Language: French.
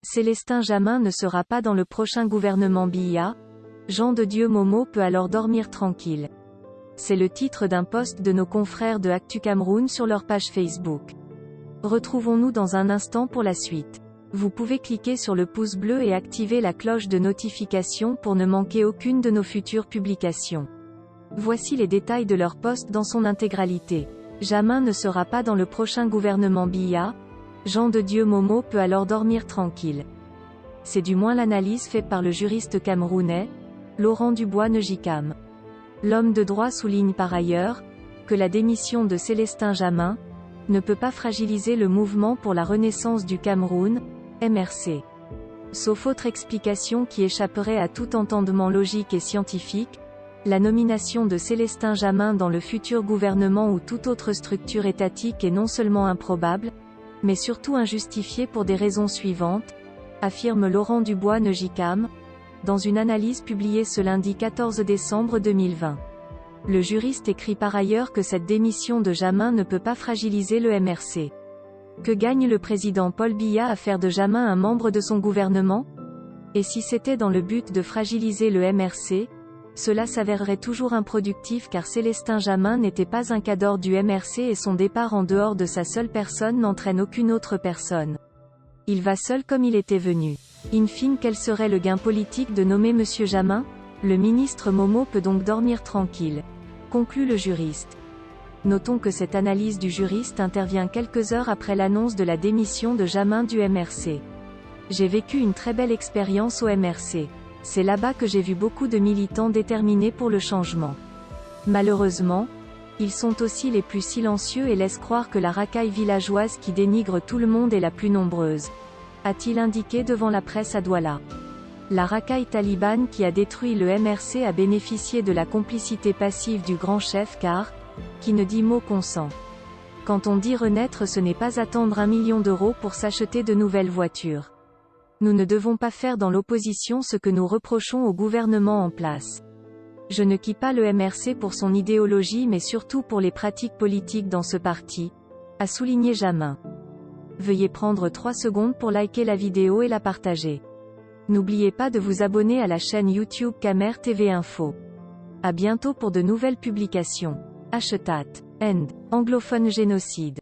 Célestin Jamin ne sera pas dans le prochain gouvernement Biya. Jean de Dieu Momo peut alors dormir tranquille. C'est le titre d'un post de nos confrères de Actu Cameroun sur leur page Facebook. Retrouvons-nous dans un instant pour la suite. Vous pouvez cliquer sur le pouce bleu et activer la cloche de notification pour ne manquer aucune de nos futures publications. Voici les détails de leur post dans son intégralité. Jamin ne sera pas dans le prochain gouvernement Biya. Jean de Dieu Momo peut alors dormir tranquille. C'est du moins l'analyse faite par le juriste camerounais, Laurent Dubois-Nejikam. L'homme de droit souligne par ailleurs, que la démission de Célestin Jamin, ne peut pas fragiliser le mouvement pour la renaissance du Cameroun, MRC. Sauf autre explication qui échapperait à tout entendement logique et scientifique, la nomination de Célestin Jamin dans le futur gouvernement ou toute autre structure étatique est non seulement improbable, mais surtout injustifiée pour des raisons suivantes, affirme Laurent Dubois-Nejikam, dans une analyse publiée ce lundi 14 décembre 2020. Le juriste écrit par ailleurs que cette démission de Jamin ne peut pas fragiliser le MRC. Que gagne le président Paul Biya à faire de Jamin un membre de son gouvernement? Et si c'était dans le but de fragiliser le MRC, cela s'avérerait toujours improductif car Célestin Jamin n'était pas un cadre du MRC et son départ en dehors de sa seule personne n'entraîne aucune autre personne. Il va seul comme il était venu. In fine, quel serait le gain politique de nommer Monsieur Jamin? Le ministre Momo peut donc dormir tranquille. Conclut le juriste. Notons que cette analyse du juriste intervient quelques heures après l'annonce de la démission de Jamin du MRC. J'ai vécu une très belle expérience au MRC. C'est là-bas que j'ai vu beaucoup de militants déterminés pour le changement. Malheureusement, ils sont aussi les plus silencieux et laissent croire que la racaille villageoise qui dénigre tout le monde est la plus nombreuse, a-t-il indiqué devant la presse à Douala. La racaille talibane qui a détruit le MRC a bénéficié de la complicité passive du grand chef car, qui ne dit mot consent. Quand on dit renaître, ce n'est pas attendre 1 million d'euros pour s'acheter de nouvelles voitures. Nous ne devons pas faire dans l'opposition ce que nous reprochons au gouvernement en place. Je ne quitte pas le MRC pour son idéologie mais surtout pour les pratiques politiques dans ce parti, a souligné Jamin. Veuillez prendre 3 secondes pour liker la vidéo et la partager. N'oubliez pas de vous abonner à la chaîne YouTube Camer TV Info. À bientôt pour de nouvelles publications. #End. Anglophone génocide.